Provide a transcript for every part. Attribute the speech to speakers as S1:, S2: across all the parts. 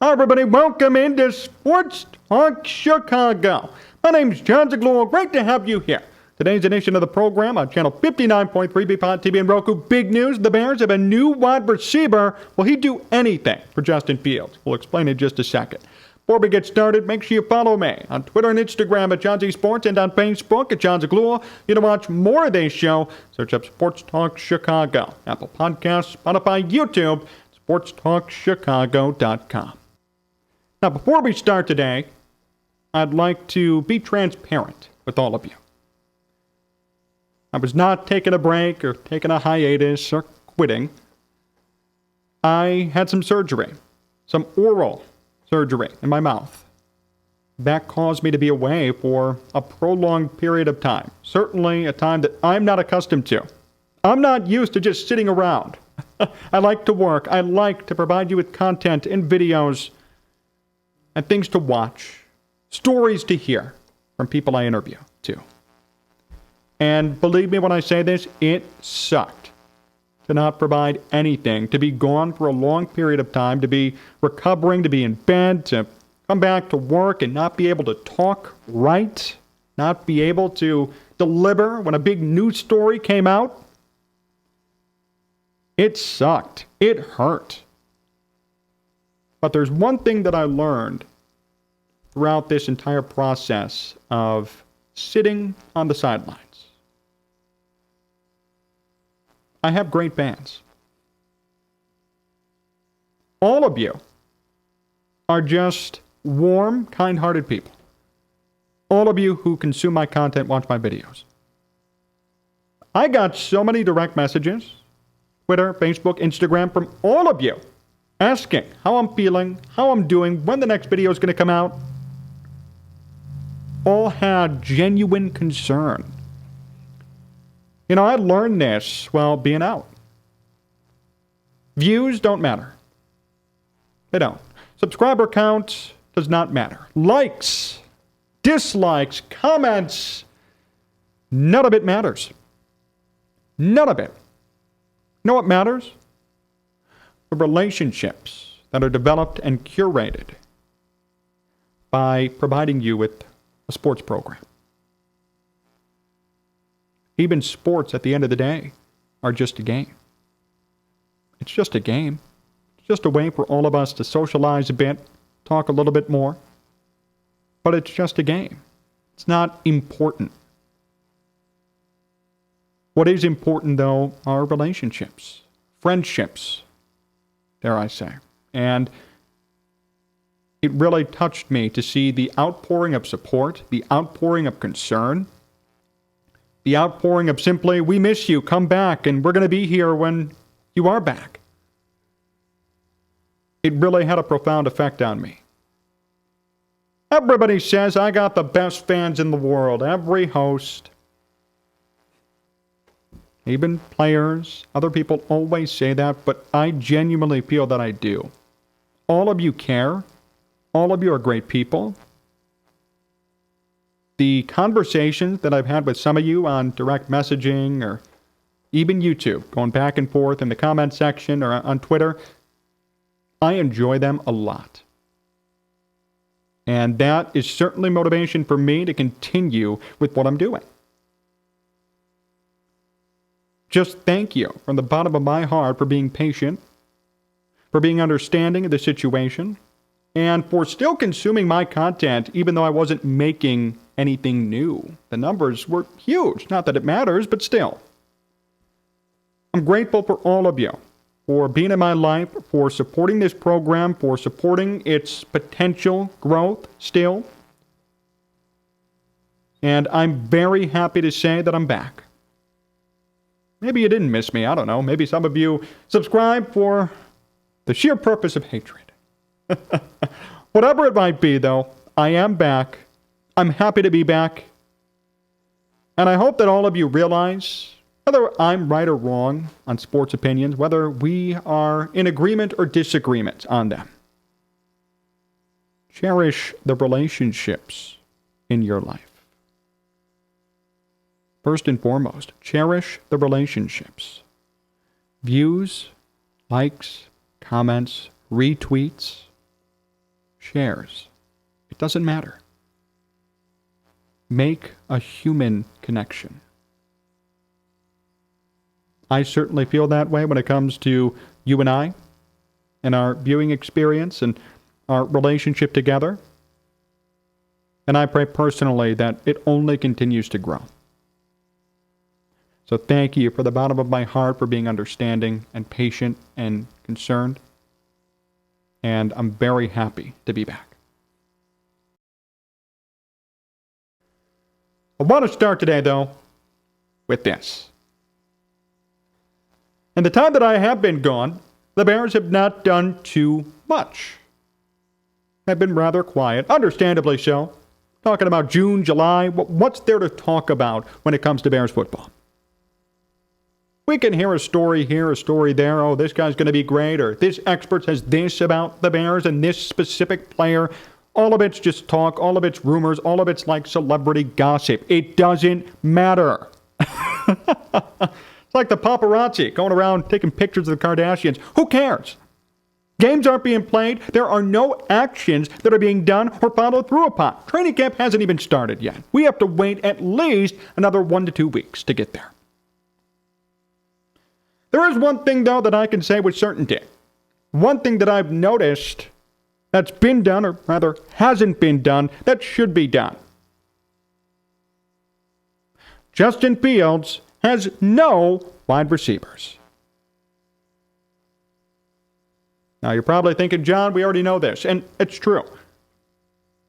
S1: Hi, everybody. Welcome into Sports Talk Chicago. My name's Jon Zaghloul. Great to have you here. Today's edition of the program on Channel 59.3 BPOD TV and Roku. Big news. The Bears have a new wide receiver. Will he do anything for Justin Fields? We'll explain in just a second. Before we get started, make sure you follow me on Twitter and Instagram at Jon Z Sports and on Facebook at Jon Zaghloul. You to watch more of this show, search up Sports Talk Chicago, Apple Podcasts, Spotify, YouTube, sportstalkchicago.com. Now, before we start today, I'd like to be transparent with all of you. I was not taking a break or taking a hiatus or quitting. I had some surgery, some oral surgery in my mouth. That caused me to be away for a prolonged period of time, certainly a time that I'm not accustomed to. I'm not used to just sitting around. I like to work. I like to provide you with content and videos and things to watch, stories to hear from people I interview too. And believe me when I say this, it sucked to not provide anything, to be gone for a long period of time, to be recovering, to be in bed, to come back to work and not be able to talk right, not be able to deliver when a big news story came out. It sucked. It hurt. But there's one thing that I learned throughout this entire process of sitting on the sidelines. I have great fans. All of you are just warm, kind-hearted people. All of you who consume my content, watch my videos. I got so many direct messages, Twitter, Facebook, Instagram, from all of you asking how I'm feeling, how I'm doing, when the next video is going to come out. All had genuine concern. You know, I learned this while being out. Views don't matter. They don't. Subscriber count does not matter. Likes, dislikes, comments, none of it matters. None of it. You know what matters? The relationships that are developed and curated by providing you with a sports program. Even sports, at the end of the day, are just a game. It's just a game. It's just a way for all of us to socialize a bit, talk a little bit more. But it's just a game. It's not important. What is important, though, are relationships, friendships, dare I say. And it really touched me to see the outpouring of support, the outpouring of concern, the outpouring of simply, we miss you, come back, and we're going to be here when you are back. It really had a profound effect on me. Everybody says I got the best fans in the world, every host, even players, other people always say that, but I genuinely feel that I do. All of you care. All of you are great people. The conversations that I've had with some of you on direct messaging or even YouTube, going back and forth in the comment section or on Twitter, I enjoy them a lot. And that is certainly motivation for me to continue with what I'm doing. Just thank you from the bottom of my heart for being patient, for being understanding of the situation, and for still consuming my content even though I wasn't making anything new. The numbers were huge. Not that it matters, but still. I'm grateful for all of you, for being in my life, for supporting this program, for supporting its potential growth still. And I'm very happy to say that I'm back. Maybe you didn't miss me, I don't know. Maybe some of you subscribe for the sheer purpose of hatred. Whatever it might be, though, I am back. I'm happy to be back. And I hope that all of you realize, whether I'm right or wrong on sports opinions, whether we are in agreement or disagreement on them, cherish the relationships in your life. First and foremost, cherish the relationships. Views, likes, comments, retweets, shares. It doesn't matter. Make a human connection. I certainly feel that way when it comes to you and I and our viewing experience and our relationship together. And I pray personally that it only continues to grow. So thank you from the bottom of my heart for being understanding and patient and concerned. And I'm very happy to be back. I want to start today, though, with this. In the time that I have been gone, the Bears have not done too much. They've been rather quiet, understandably so. Talking about June, July, what's there to talk about when it comes to Bears football? We can hear a story here, a story there. Oh, this guy's going to be great, or this expert says this about the Bears and this specific player. All of it's just talk, all of it's rumors, all of it's like celebrity gossip. It doesn't matter. It's like the paparazzi going around taking pictures of the Kardashians. Who cares? Games aren't being played. There are no actions that are being done or followed through upon. Training camp hasn't even started yet. We have to wait at least another 1 to 2 weeks to get there. There is one thing, though, that I can say with certainty. One thing that I've noticed that's been done, or rather hasn't been done, that should be done. Justin Fields has no wide receivers. Now, you're probably thinking, John, we already know this, and it's true.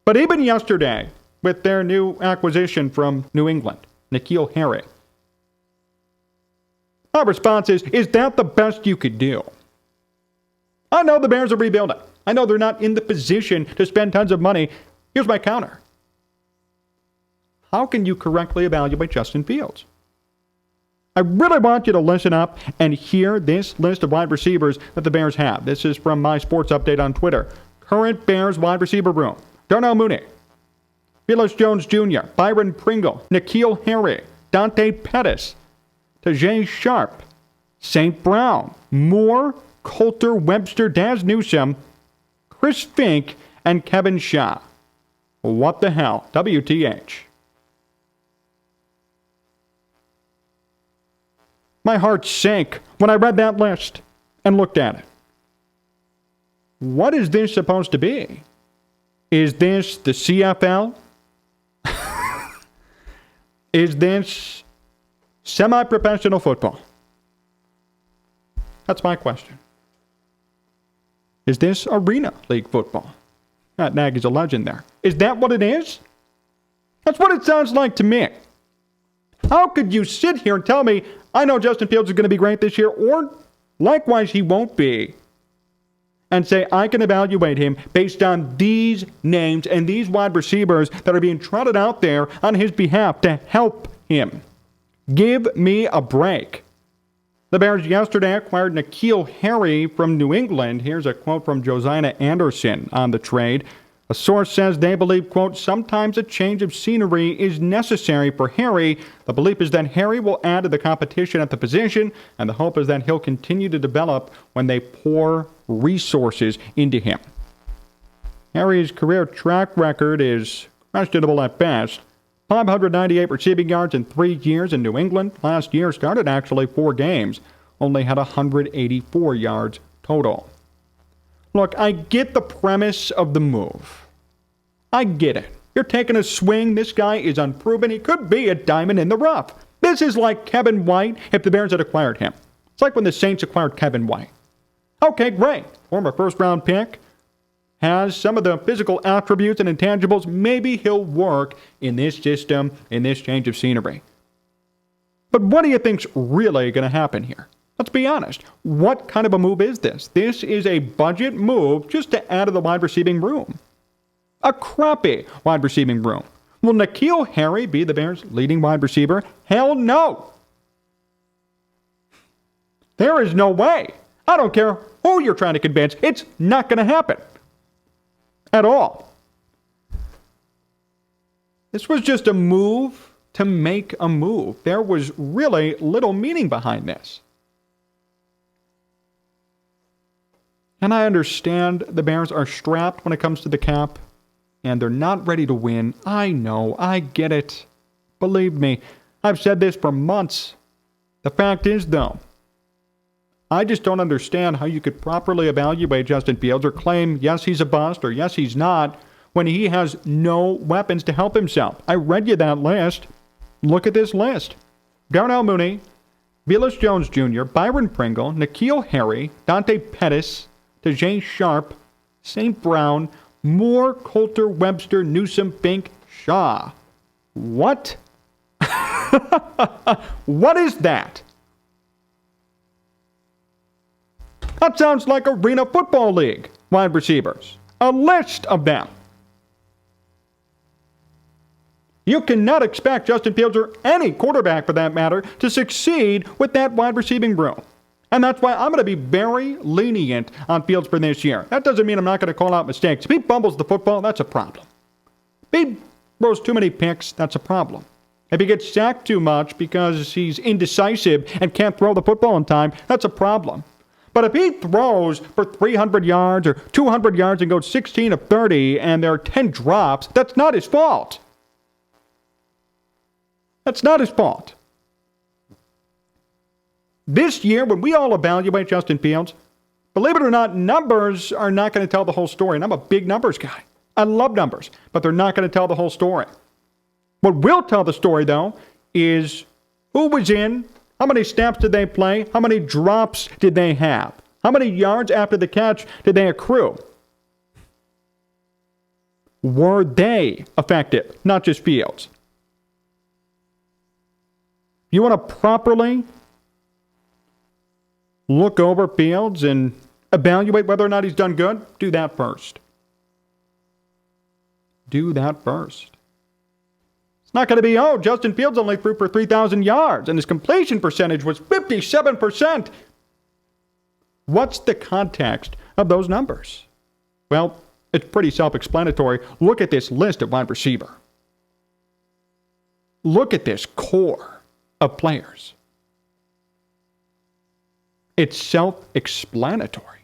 S1: But even yesterday, with their new acquisition from New England, N'Keal Harry, my response is that the best you could do? I know the Bears are rebuilding. I know they're not in the position to spend tons of money. Here's my counter. How can you correctly evaluate Justin Fields? I really want you to listen up and hear this list of wide receivers that the Bears have. This is from my sports update on Twitter. Current Bears wide receiver room: Darnell Mooney, Felix Jones Jr., Byron Pringle, N'Keal Harry, Dante Pettis, Tajay Sharp, St. Brown, Moore, Coulter, Webster, Daz Newsome, Chris Fink, and Kevin Shaw. What the hell? WTH. My heart sank when I read that list and looked at it. What is this supposed to be? Is this the CFL? Is this semi-professional football? That's my question. Is this Arena League football? Matt Nagy's a legend there. Is that what it is? That's what it sounds like to me. How could you sit here and tell me, I know Justin Fields is going to be great this year, or likewise he won't be, and say I can evaluate him based on these names and these wide receivers that are being trotted out there on his behalf to help him? Give me a break. The Bears yesterday acquired N'Keal Harry from New England. Here's a quote from Josiah Anderson on the trade. A source says they believe, quote, sometimes a change of scenery is necessary for Harry. The belief is that Harry will add to the competition at the position, and the hope is that he'll continue to develop when they pour resources into him. Harry's career track record is questionable at best. 598 receiving yards in 3 years in New England. Last year started actually 4 games. Only had 184 yards total. Look, I get the premise of the move. I get it. You're taking a swing. This guy is unproven. He could be a diamond in the rough. This is like Kevin White if the Bears had acquired him. It's like when the Saints acquired Kevin White. Okay, great. Former first-round pick. Has some of the physical attributes and intangibles. Maybe he'll work in this system, in this change of scenery. But what do you think's really going to happen here? Let's be honest. What kind of a move is this? This is a budget move just to add to the wide receiving room. A crappy wide receiving room. Will N'Keal Harry be the Bears' leading wide receiver? Hell no. There is no way. I don't care who you're trying to convince. It's not going to happen. At all. This was just a move to make a move. There was really little meaning behind this. And I understand the Bears are strapped when it comes to the cap, and they're not ready to win. I know, I get it. Believe me, I've said this for months. The fact is, though, I just don't understand how you could properly evaluate Justin Fields or claim, yes, he's a bust or yes, he's not, when he has no weapons to help himself. I read you that list. Look at this list. Darnell Mooney, Velus Jones Jr., Byron Pringle, N'Keal Harry, Dante Pettis, Tajay Sharp, St. Brown, Moore, Coulter, Webster, Newsome, Fink, Shaw. What? What is that? That sounds like Arena Football League wide receivers. A list of them. You cannot expect Justin Fields or any quarterback for that matter to succeed with that wide receiving room. And that's why I'm going to be very lenient on Fields for this year. That doesn't mean I'm not going to call out mistakes. If he fumbles the football, that's a problem. If he throws too many picks, that's a problem. If he gets sacked too much because he's indecisive and can't throw the football in time, that's a problem. But if he throws for 300 yards or 200 yards and goes 16 of 30 and there are 10 drops, that's not his fault. That's not his fault. This year, when we all evaluate Justin Fields, believe it or not, numbers are not going to tell the whole story. And I'm a big numbers guy. I love numbers, but they're not going to tell the whole story. What will tell the story, though, is who was in, how many snaps did they play, how many drops did they have, how many yards after the catch did they accrue. Were they effective, not just Fields? You want to properly look over Fields and evaluate whether or not he's done good? Do that first. Do that first. It's not going to be, Justin Fields only threw for 3,000 yards and his completion percentage was 57%. What's the context of those numbers? Well, it's pretty self-explanatory. Look at this list of wide receiver. Look at this core of players. It's self-explanatory.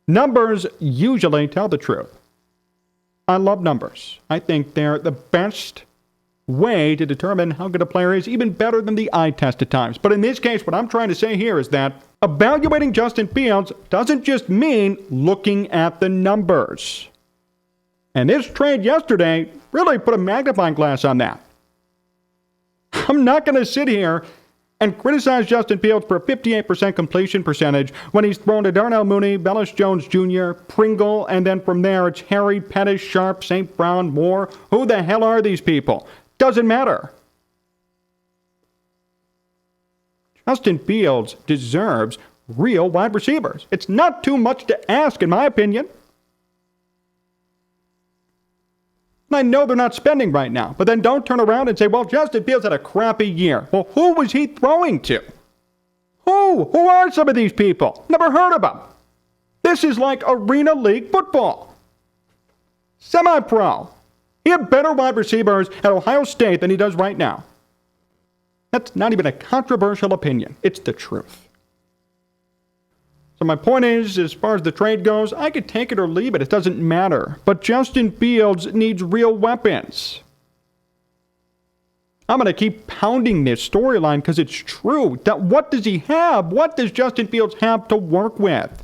S1: Numbers usually tell the truth. I love numbers. I think they're the best way to determine how good a player is, even better than the eye test at times. But in this case, what I'm trying to say here is that evaluating Justin Fields doesn't just mean looking at the numbers. And this trade yesterday really put a magnifying glass on that. I'm not going to sit here and criticize Justin Fields for a 58% completion percentage when he's thrown to Darnell Mooney, Velus Jones Jr., Pringle, and then from there it's Harry, Pettis, Sharp, St. Brown, Moore. Who the hell are these people? Doesn't matter. Justin Fields deserves real wide receivers. It's not too much to ask, in my opinion. And I know they're not spending right now, but then don't turn around and say, well, Justin Fields had a crappy year. Well, who was he throwing to? Who? Who are some of these people? Never heard of them. This is like Arena League football. Semi-pro. He had better wide receivers at Ohio State than he does right now. That's not even a controversial opinion. It's the truth. So my point is, as far as the trade goes, I could take it or leave it. It doesn't matter. But Justin Fields needs real weapons. I'm going to keep pounding this storyline because it's true. What does he have? What does Justin Fields have to work with?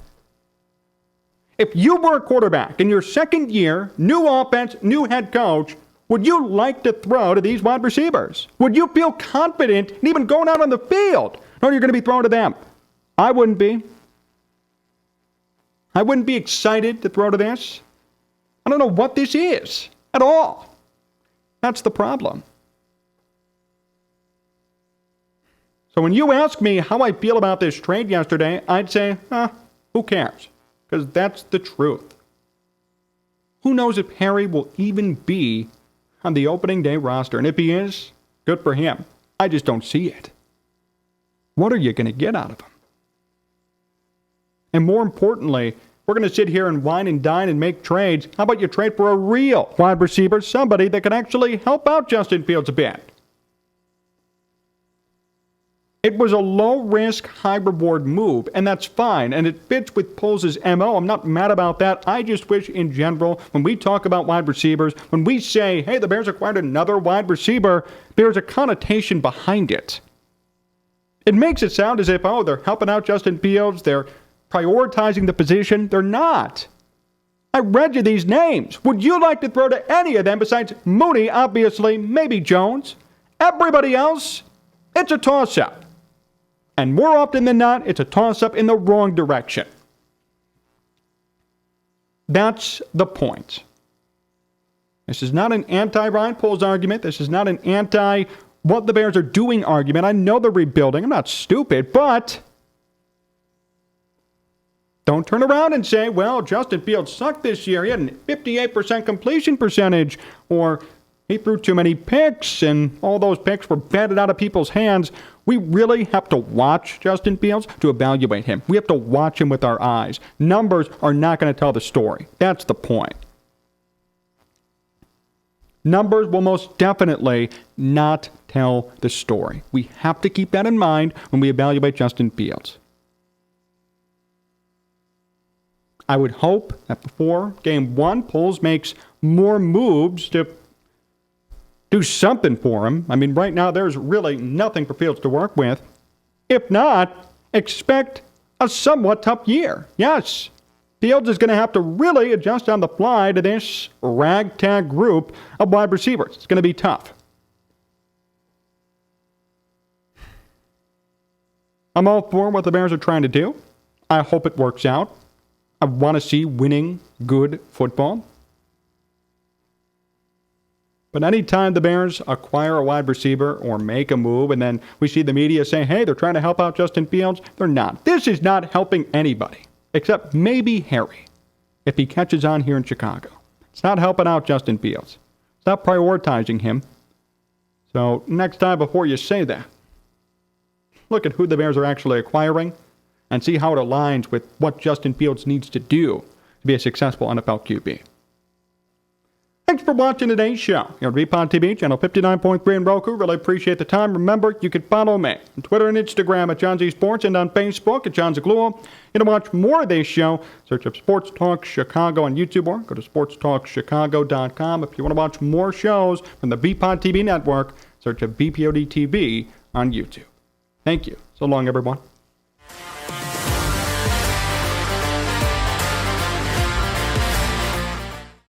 S1: If you were a quarterback in your second year, new offense, new head coach, would you like to throw to these wide receivers? Would you feel confident in even going out on the field? No, you're going to be throwing to them. I wouldn't be. I wouldn't be excited to throw to this. I don't know what this is at all. That's the problem. So when you ask me how I feel about this trade yesterday, I'd say, who cares? Because that's the truth. Who knows if Harry will even be on the opening day roster? And if he is, good for him. I just don't see it. What are you going to get out of him? And more importantly, we're going to sit here and wine and dine and make trades. How about you trade for a real wide receiver, somebody that can actually help out Justin Fields a bit? It was a low-risk, high-reward move, and that's fine, and it fits with Poles' MO. I'm not mad about that. I just wish, in general, when we talk about wide receivers, when we say, hey, the Bears acquired another wide receiver, there's a connotation behind it. It makes it sound as if, oh, they're helping out Justin Fields, they're prioritizing the position. They're not. I read you these names. Would you like to throw to any of them besides Mooney, obviously, maybe Jones? Everybody else, it's a toss-up. And more often than not, it's a toss-up in the wrong direction. That's the point. This is not an anti-Ryan Poles argument. This is not an anti-what the Bears are doing argument. I know they're rebuilding. I'm not stupid, but don't turn around and say, well, Justin Fields sucked this year. He had a 58% completion percentage, or he threw too many picks, and all those picks were batted out of people's hands. We really have to watch Justin Fields to evaluate him. We have to watch him with our eyes. Numbers are not going to tell the story. That's the point. Numbers will most definitely not tell the story. We have to keep that in mind when we evaluate Justin Fields. I would hope that before Game 1, Poles makes more moves to do something for him. I mean, right now, there's really nothing for Fields to work with. If not, expect a somewhat tough year. Yes, Fields is going to have to really adjust on the fly to this ragtag group of wide receivers. It's going to be tough. I'm all for what the Bears are trying to do. I hope it works out. I want to see winning, good football. But anytime the Bears acquire a wide receiver or make a move, and then we see the media say, hey, they're trying to help out Justin Fields, they're not. This is not helping anybody, except maybe Harry, if he catches on here in Chicago. It's not helping out Justin Fields. It's not prioritizing him. So next time before you say that, look at who the Bears are actually acquiring and see how it aligns with what Justin Fields needs to do to be a successful NFL QB. Thanks for watching today's show here on VPod TV, channel 59.3 in Roku. Really appreciate the time. Remember, you can follow me on Twitter and Instagram at Jon Z Sports and on Facebook at Jon Zaghloul. You can watch more of this show, search up Sports Talk Chicago on YouTube or go to sportstalkchicago.com. If you want to watch more shows from the VPod TV network, search up VPOD TV on YouTube. Thank you. So long, everyone.